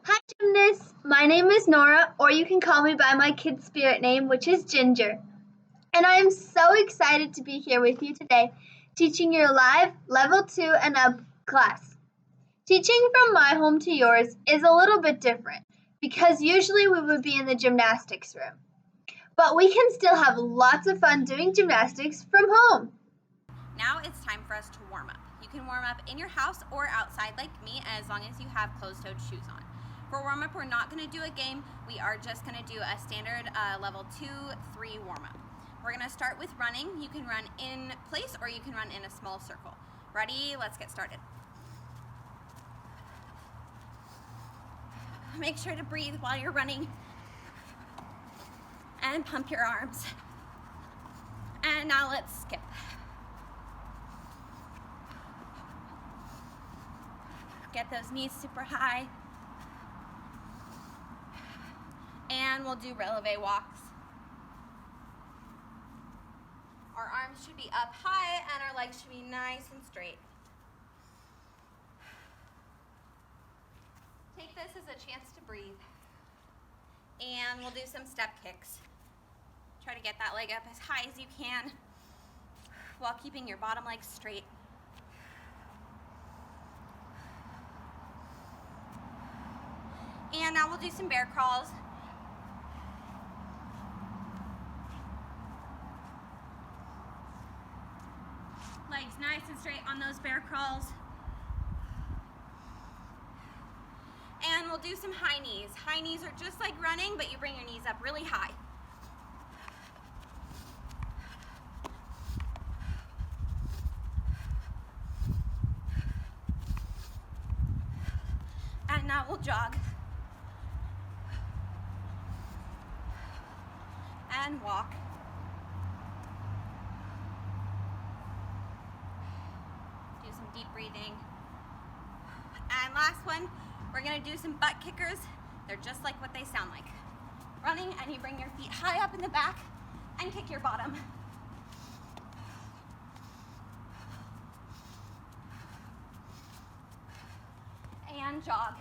Hi, gymnasts. My name is Nora, or you can call me by my kid spirit name, which is Ginger. And I am so excited to be here with you today, teaching your live level 2 and up class. Teaching from my home to yours is a little bit different because usually we would be in the gymnastics room. But we can still have lots of fun doing gymnastics from home. Now it's time for us to warm up. You can warm up in your house or outside like me, as long as you have closed-toed shoes on. For warm up, we're not going to do a game. We are just going to do a standard level 2-3 warm up. We're going to start with running. You can run in place or you can run in a small circle. Ready? Let's get started. Make sure to breathe while you're running and pump your arms. And now let's skip. Get those knees super high. And we'll do releve walks. Our arms should be up high and our legs should be nice and straight. Take this as a chance to breathe. And we'll do some step kicks. Try to get that leg up as high as you can while keeping your bottom leg straight. And now we'll do some bear crawls. Legs nice and straight on those bear crawls. And we'll do some high knees. High knees are just like running, but you bring your knees up really high. And now we'll jog. And walk. Do some deep breathing. And last one, we're gonna do some butt kickers. They're just like what they sound like. Running, and you bring your feet high up in the back and kick your bottom. And jog.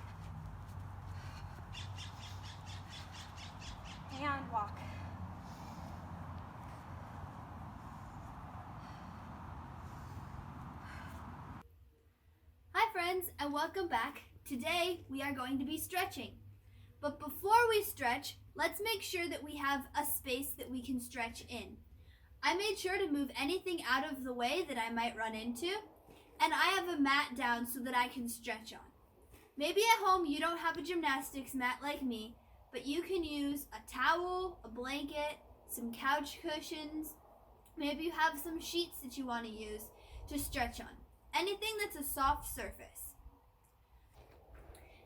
And walk. Hi friends, and welcome back. Today we are going to be stretching. But before we stretch, let's make sure that we have a space that we can stretch in. I made sure to move anything out of the way that I might run into, and I have a mat down so that I can stretch on. Maybe at home you don't have a gymnastics mat like me, but you can use a towel, a blanket, some couch cushions. Maybe you have some sheets that you want to use to stretch on. Anything that's a soft surface.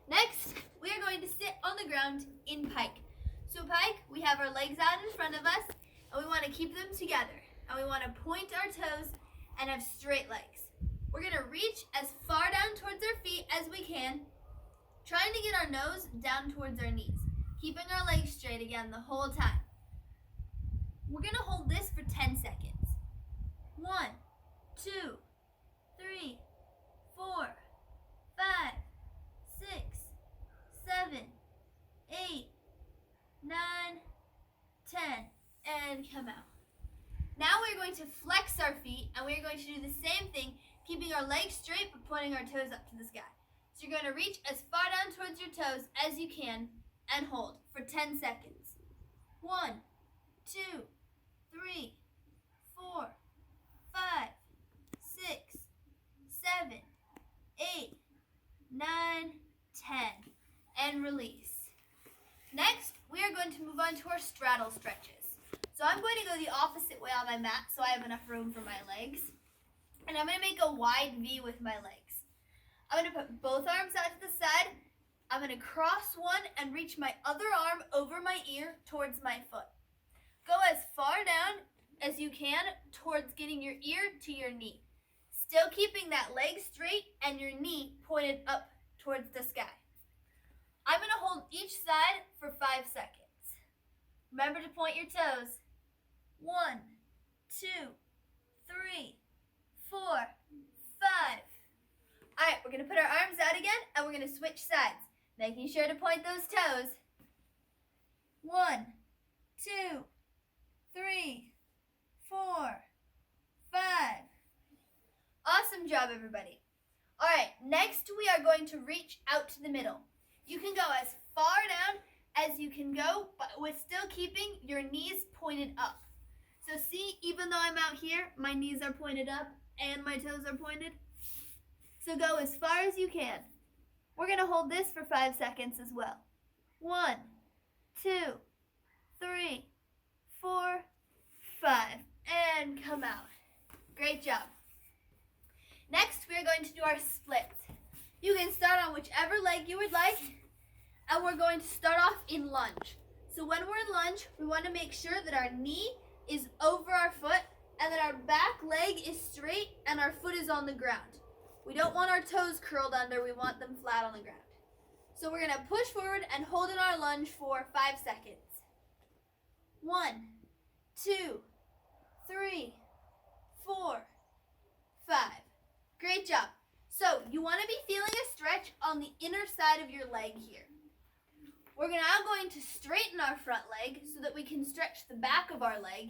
Next, we are going to sit on the ground in pike. So pike, we have our legs out in front of us, and we want to keep them together. And we want to point our toes and have straight legs. We're going to reach as far down towards our feet as we can, trying to get our nose down towards our knees, keeping our legs straight again the whole time. We're going to hold this for 10 seconds. 1, 2, 3, 4, 5, 6, 7, 8, 9, 10, and come out. Now we're going to flex our feet, and we're going to do the same thing, keeping our legs straight but pointing our toes up to the sky. So you're going to reach as far down towards your toes as you can and hold for 10 seconds. 1, 2, 3, 4, 5, 6, 7, 8, 9, 10, and release. Next, we are going to move on to our straddle stretches. So I'm going to go the opposite way on my mat so I have enough room for my legs. And I'm going to make a wide V with my legs. I'm going to put both arms out to the side. I'm going to cross one and reach my other arm over my ear towards my foot. Go as far down as you can towards getting your ear to your knee. Still keeping that leg straight and your knee pointed up towards the sky. I'm going to hold each side for 5 seconds. Remember to point your toes. 1, 2, 3, 4, 5. All right, we're going to put our arms out again and we're going to switch sides. Making sure to point those toes. 1, 2, 3, 4, 5. Awesome job, everybody. All right, next we are going to reach out to the middle. You can go as far down as you can go, but with still keeping your knees pointed up. So see, even though I'm out here, my knees are pointed up and my toes are pointed. So go as far as you can. We're going to hold this for 5 seconds as well. 1, 2, 3, 4, 5, and come out. Great job. Next, we are going to do our splits. You can start on whichever leg you would like, and we're going to start off in lunge. So when we're in lunge, we want to make sure that our knee is over our foot and that our back leg is straight and our foot is on the ground. We don't want our toes curled under, we want them flat on the ground. So we're going to push forward and hold in our lunge for 5 seconds. 1, 2, 3, 4, 5. Great job. So you want to be feeling a stretch on the inner side of your leg here. We're now going to straighten our front leg so that we can stretch the back of our leg.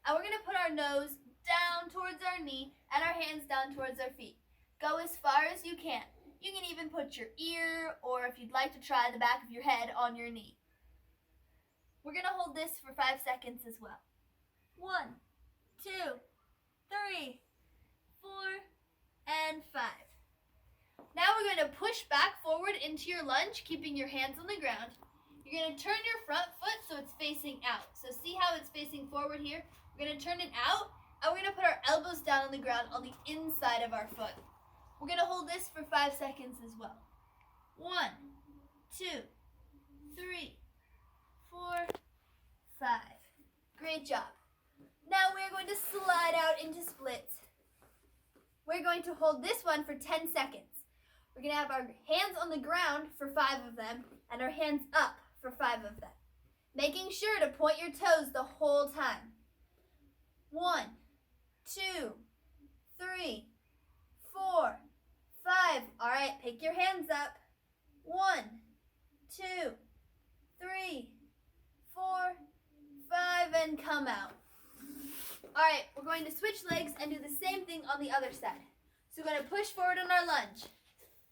And we're going to put our nose down towards our knee and our hands down towards our feet. Go as far as you can. You can even put your ear, or if you'd like to try the back of your head, on your knee. We're going to hold this for 5 seconds as well. 1, 2, 3, 4, and 5. Now we're going to push back forward into your lunge, keeping your hands on the ground. You're going to turn your front foot so it's facing out. So see how it's facing forward here? We're going to turn it out, and we're going to put our elbows down on the ground on the inside of our foot. We're going to hold this for 5 seconds as well. 1, 2, 3, 4, 5. Great job. Now we're going to slide out into splits. We're going to hold this one for 10 seconds. We're going to have our hands on the ground for 5 of them and our hands up for 5 of them. Making sure to point your toes the whole time. 1, 2, 3, 4, 5. All right, pick your hands up. 1, 2, 3, 4, 5, and come out. All right, we're going to switch legs and do the same thing on the other side. So we're going to push forward on our lunge.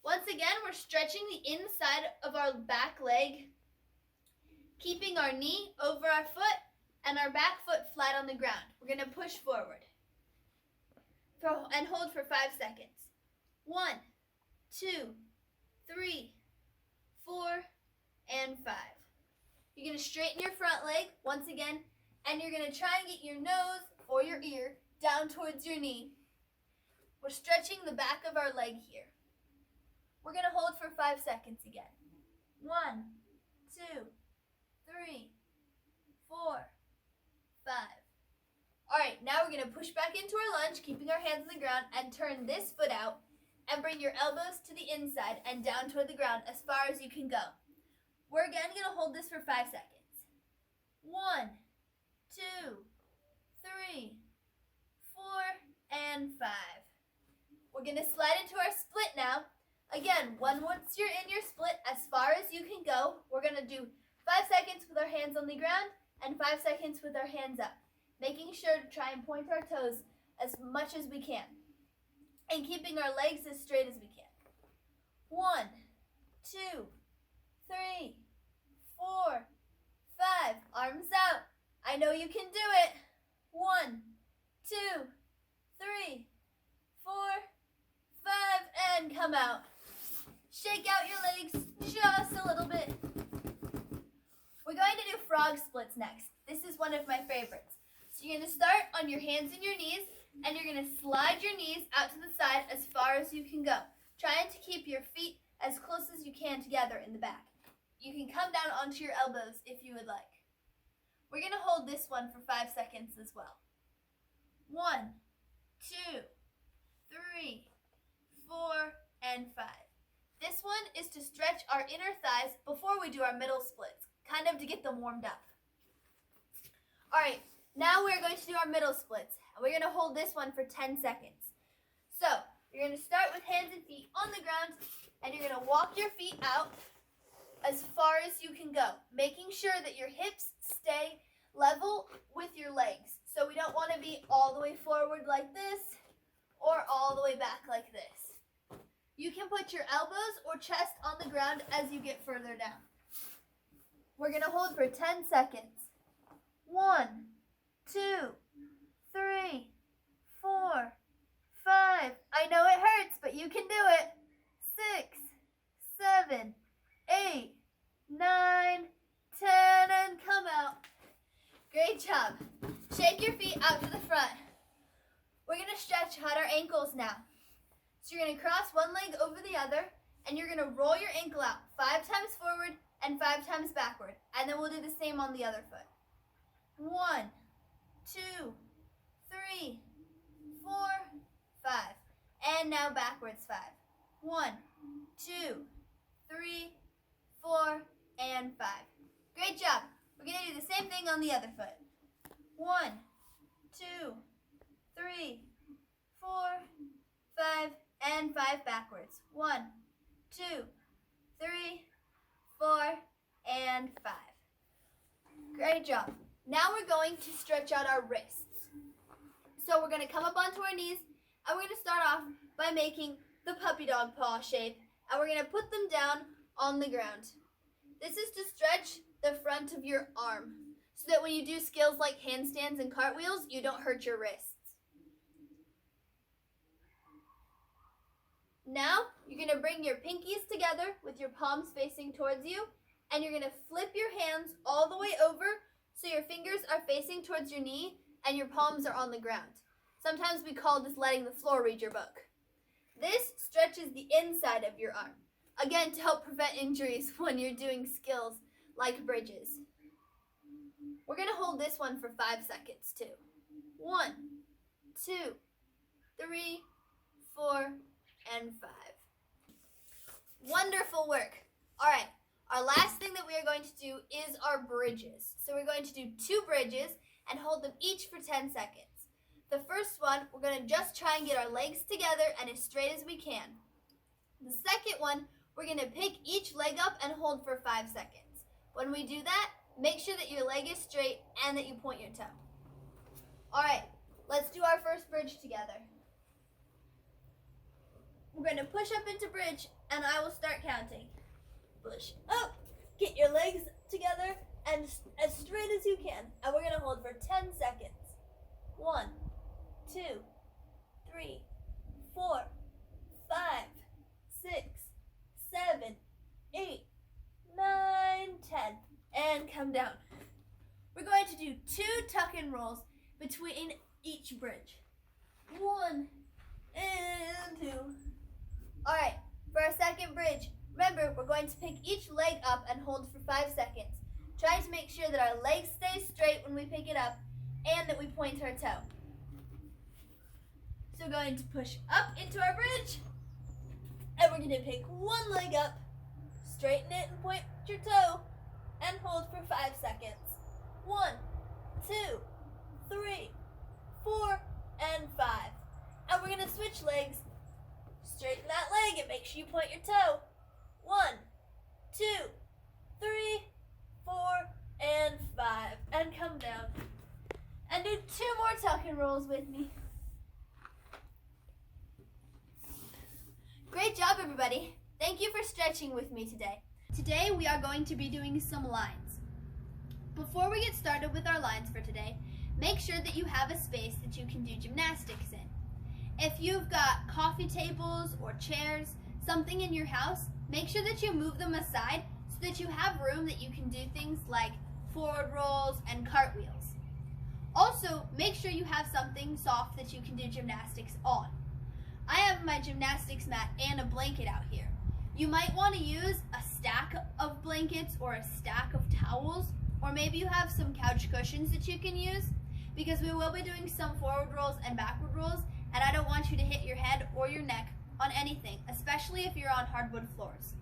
Once again, we're stretching the inside of our back leg, keeping our knee over our foot and our back foot flat on the ground. We're going to push forward and hold for 5 seconds. 1, 2, 3, 4, and 5. You're going to straighten your front leg once again, and you're going to try and get your nose or your ear down towards your knee. We're stretching the back of our leg here. We're going to hold for 5 seconds again. 1, 2, 3, 4, 5. All right, now we're going to push back into our lunge, keeping our hands on the ground, and turn this foot out and bring your elbows to the inside and down toward the ground as far as you can go. We're again going to hold this for 5 seconds. 1, 2, 3, 4, and 5. We're going to slide into our split now. Again, once you're in your split, as far as you can go, we're going to do 5 seconds with our hands on the ground and 5 seconds with our hands up, making sure to try and point our toes as much as we can and keeping our legs as straight as we can. 1, 2, 3, 4, 5. Arms out. I know you can do it. 1, 2, 3, 4, 5, and come out. Shake out your legs just a little bit. We're going to do frog splits next. This is one of my favorites. So you're going to start on your hands and your knees, and you're going to slide your knees out to the side as far as you can go, trying to keep your feet as close as you can together in the back. You can come down onto your elbows if you would like. We're going to hold this one for 5 seconds as well. 1, 2, 3, 4, and 5. This one is to stretch our inner thighs before we do our middle splits, kind of to get them warmed up. All right, now we're going to do our middle splits, and we're going to hold this one for 10 seconds. So you're going to start with hands and feet on the ground, and you're going to walk your feet out as far as you can go, making sure that your hips stay level with your legs. So we don't want to be all the way forward like this or all the way back like this. You can put your elbows or chest on the ground as you get further down. We're going to hold for 10 seconds. 1, 2, 3, 4, 5. I know it hurts, but you can do it. 6, 7, 8, 9, 10, and come out. Great job. Shake your feet out to the front. We're going to stretch out our ankles now. So you're going to cross one leg over the other, and you're going to roll your ankle out 5 times forward and 5 times backward. And then we'll do the same on the other foot. 1, 2, 3, 4, 5. And now backwards 5. 1, 2, 3, 4, and 5. Great job. We're going to do the same thing on the other foot. 1, 2, 3, 4, 5, and 5 backwards. 1, 2, 3, 4, and 5. Great job. Now we're going to stretch out our wrists. So we're going to come up onto our knees, and we're going to start off by making the puppy dog paw shape, and we're going to put them down on the ground. This is to stretch the front of your arm, so that when you do skills like handstands and cartwheels, you don't hurt your wrists. Now, you're going to bring your pinkies together with your palms facing towards you, and you're going to flip your hands all the way over so your fingers are facing towards your knee and your palms are on the ground. Sometimes we call this letting the floor read your book. This stretches the inside of your arm, again to help prevent injuries when you're doing skills like bridges. We're going to hold this one for 5 seconds too. 1, 2, 3, 4, and 5. Wonderful work. All right, our last thing that we are going to do is our bridges. So we're going to do 2 bridges and hold them each for 10 seconds. The first one, we're going to just try and get our legs together and as straight as we can. The second one, we're going to pick each leg up and hold for 5 seconds. When we do that, make sure that your leg is straight and that you point your toe. All right, let's do our first bridge together. We're going to push up into bridge, and I will start counting. Push up, get your legs together, and as straight as you can. And we're going to hold for 10 seconds. 1, 2, 3, 4, 5, 6, 7, 8, 9, 10. And come down. We're going to do 2 tuck and rolls between each bridge. 1 and 2. All right, for our second bridge, remember we're going to pick each leg up and hold for 5 seconds. Trying to make sure that our legs stay straight when we pick it up and that we point our toe. So we're going to push up into our bridge, and we're going to pick one leg up, straighten it and point your toe, and hold for 5 seconds. 1, 2, 3, 4, and 5. And we're going to switch legs. Straighten that leg and make sure you point your toe. 1, 2, 3, 4, and 5. And come down. And do 2 more tuck and rolls with me. Great job, everybody. Thank you for stretching with me today. Today we are going to be doing some lines. Before we get started with our lines for today, make sure that you have a space that you can do gymnastics in. If you've got coffee tables or chairs, something in your house, make sure that you move them aside so that you have room that you can do things like forward rolls and cartwheels. Also, make sure you have something soft that you can do gymnastics on. I have my gymnastics mat and a blanket out here. You might want to use a stack of blankets or a stack of towels, or maybe you have some couch cushions that you can use, because we will be doing some forward rolls and backward rolls, and I don't want you to hit your head or your neck on anything, especially if you're on hardwood floors.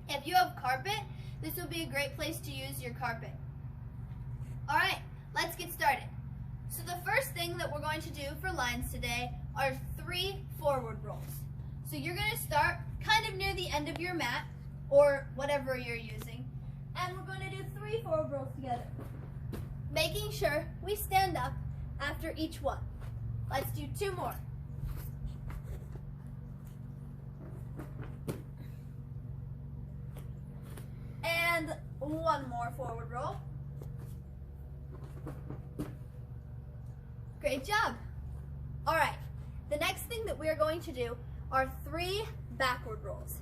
If you have carpet, this will be a great place to use your carpet. All right, let's get started. So the first thing that we're going to do for lines today are 3 forward rolls. So you're going to start kind of near the end of your mat, or whatever you're using. And we're going to do 3 forward rolls together, making sure we stand up after each one. Let's do 2 more. And 1 more forward roll. Great job. All right, the next thing that we are going to do are 3 backward rolls.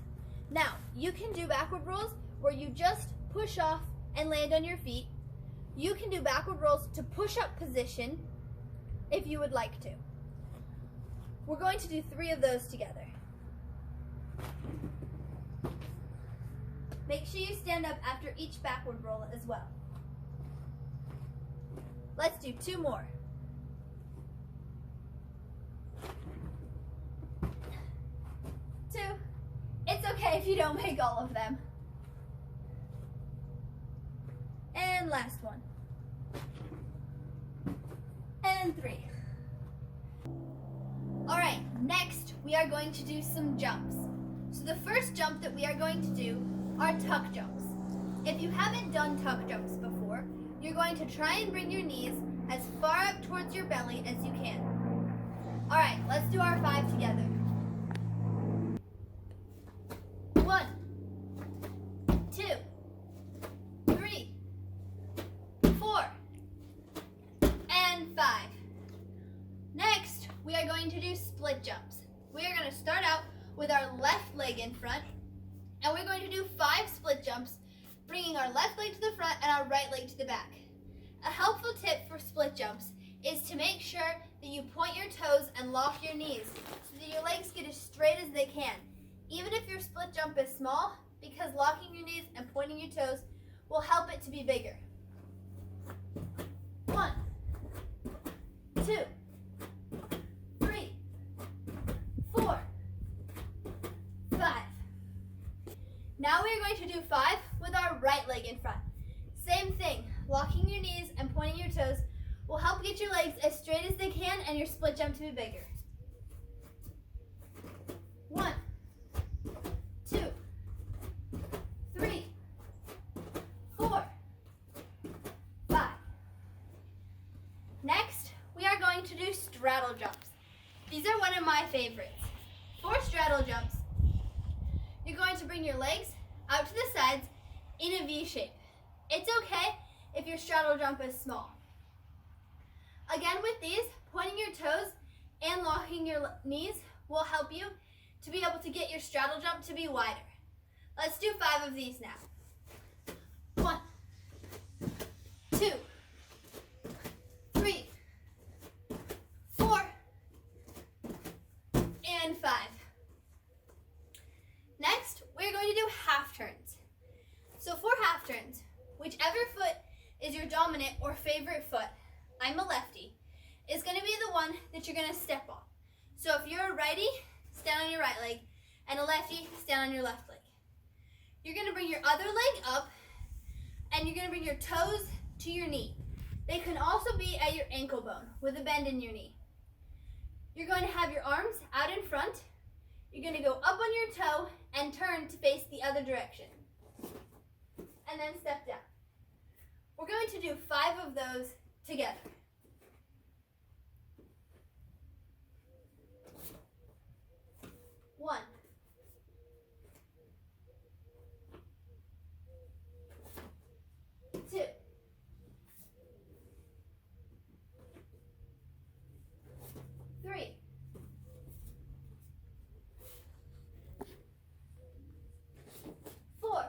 Now, you can do backward rolls where you just push off and land on your feet. You can do backward rolls to push-up position if you would like to. We're going to do 3 of those together. Make sure you stand up after each backward roll as well. Let's do 2 more. 2. It's okay if you don't make all of them. And last one. And 3. All right, next we are going to do some jumps. So the first jump that we are going to do are tuck jumps. If you haven't done tuck jumps before, you're going to try and bring your knees as far up towards your belly as you can. All right, let's do our 5 together. 1, 2, 3, 4, and 5. Next, we are going to do split jumps. We are going to start out with our left leg in front, and we're going to do 5 split jumps, bringing our left leg to the front and our right leg to the back. A helpful tip for split jumps is to make sure that you point your toes and lock your knees so that your legs get as straight as they can, even if your split jump is small, because locking your knees and pointing your toes will help it to be bigger. 1, 2, 3, 4, 5. Now we are going to do 5 with our right leg in front. Same thing, locking your knees and pointing your toes will help get your legs as straight as they can and your split jump to be bigger. 1, 2, 3, 4, 5. Next, we are going to do straddle jumps. These are one of my favorites. For straddle jumps, you're going to bring your legs out to the sides in a V shape. It's okay if your straddle jump is small. Again, with these, pointing your toes and locking your knees will help you to be able to get your straddle jump to be wider. Let's do 5 of these now. 1, 2, 3, 4, and 5. Next, we're going to do half turns. So for half turns, whichever foot is your dominant or favorite foot, I'm a lefty, is going to be the one that you're going to step on. So if you're a righty, stand on your right leg, and a lefty, stand on your left leg. You're going to bring your other leg up, and you're going to bring your toes to your knee. They can also be at your ankle bone with a bend in your knee. You're going to have your arms out in front. You're going to go up on your toe and turn to face the other direction. And then step down. We're going to do 5 of those together. 1, 2, 3, 4,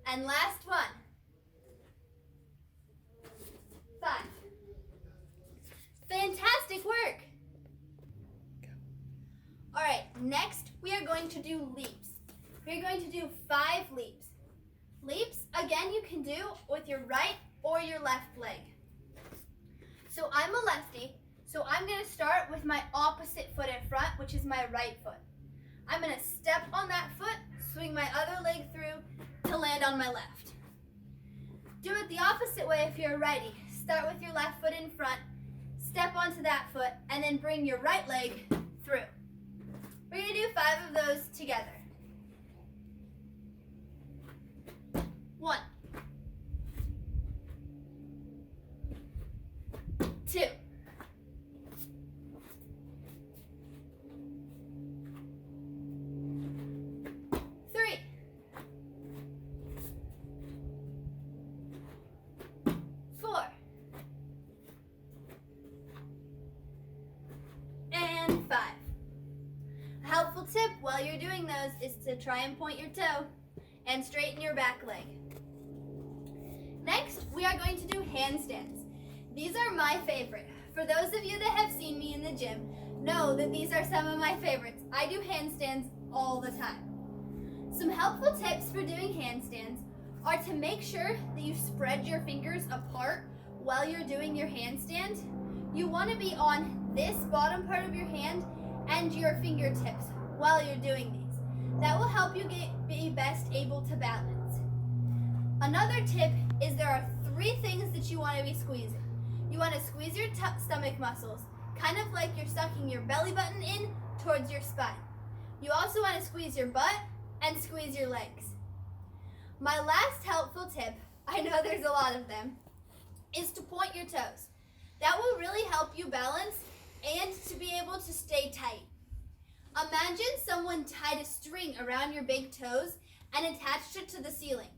and last one. 5. Fantastic work. All right, next we are going to do leaps. We're going to do 5 leaps. Leaps, again, you can do with your right or your left leg. So I'm a lefty, so I'm going to start with my opposite foot in front, which is my right foot. I'm going to step on that foot, swing my other leg through to land on my left. Do it the opposite way if you're a righty. Start with your left foot in front, step onto that foot, and then bring your right leg through. We're going to do 5 of those together. tip while you're doing those is to try and point your toe and straighten your back leg. Next, we are going to do handstands. These are my favorite. For those of you that have seen me in the gym, know that these are some of my favorites. I do handstands all the time. Some helpful tips for doing handstands are to make sure that you spread your fingers apart while you're doing your handstand. You want to be on this bottom part of your hand and your fingertips while you're doing these. That will help you be best able to balance. Another tip is there are 3 things that you want to be squeezing. You want to squeeze your stomach muscles, kind of like you're sucking your belly button in towards your spine. You also want to squeeze your butt and squeeze your legs. My last helpful tip, I know there's a lot of them, is to point your toes. That will really help you balance and to be able to stay tight. Imagine someone tied a string around your big toes and attached it to the ceiling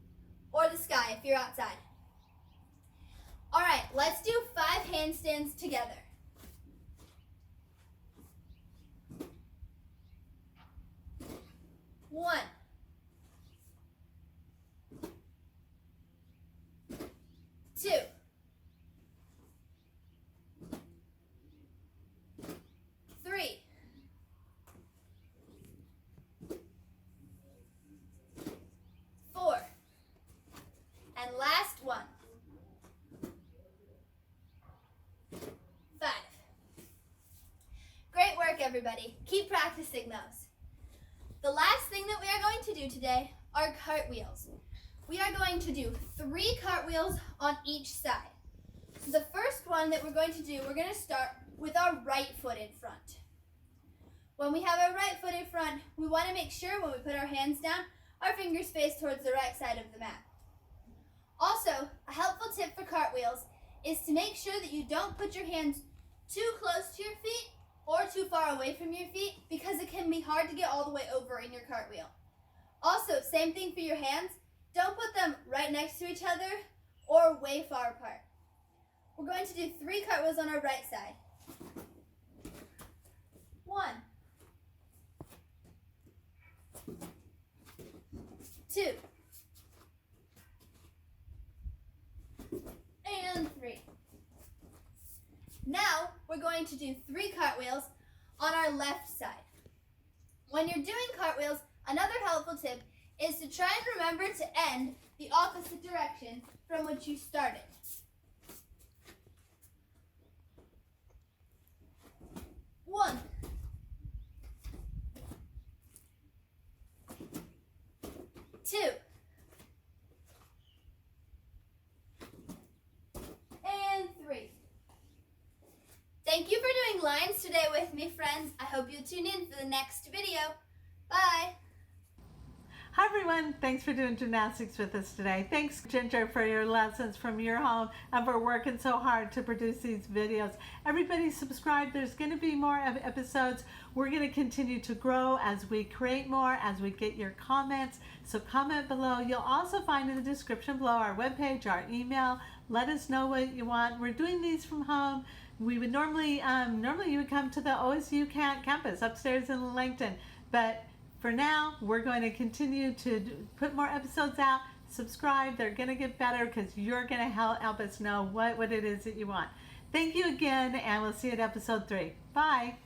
or the sky if you're outside. All right, let's do 5 handstands together. 1, 2, 3, 4, and last one. 5. Great work, everybody. Keep practicing those. The last thing that we are going to do today are cartwheels. We are going to do 3 cartwheels on each side. So the first one that we're going to do, we're going to start with our right foot in front. When we have our right foot in front, we want to make sure when we put our hands down, our fingers face towards the right side of the mat. Also, a helpful tip for cartwheels is to make sure that you don't put your hands too close to your feet or too far away from your feet, because it can be hard to get all the way over in your cartwheel. Also, same thing for your hands. Don't put them right next to each other or way far apart. We're going to do 3 cartwheels on our right side. 1, 2, and 3. Now, we're going to do 3 cartwheels on our left side. When you're doing cartwheels, another helpful tip is to try and remember to end the opposite direction from which you started. 1, 2, and 3. Thank you for doing lines today with me, friends. I hope you'll tune in for the next video. Bye. Hi everyone, thanks for doing gymnastics with us today. Thanks Ginger for your lessons from your home and for working so hard to produce these videos. Everybody subscribe, there's going to be more episodes. We're going to continue to grow as we create more, as we get your comments. So comment below. You'll also find in the description below our webpage, our email. Let us know what you want. We're doing these from home. We would normally you would come to the OSU campus upstairs in Langton, but for now, we're going to continue to put more episodes out. Subscribe. They're going to get better because you're going to help us know what it is that you want. Thank you again, and we'll see you at episode 3. Bye.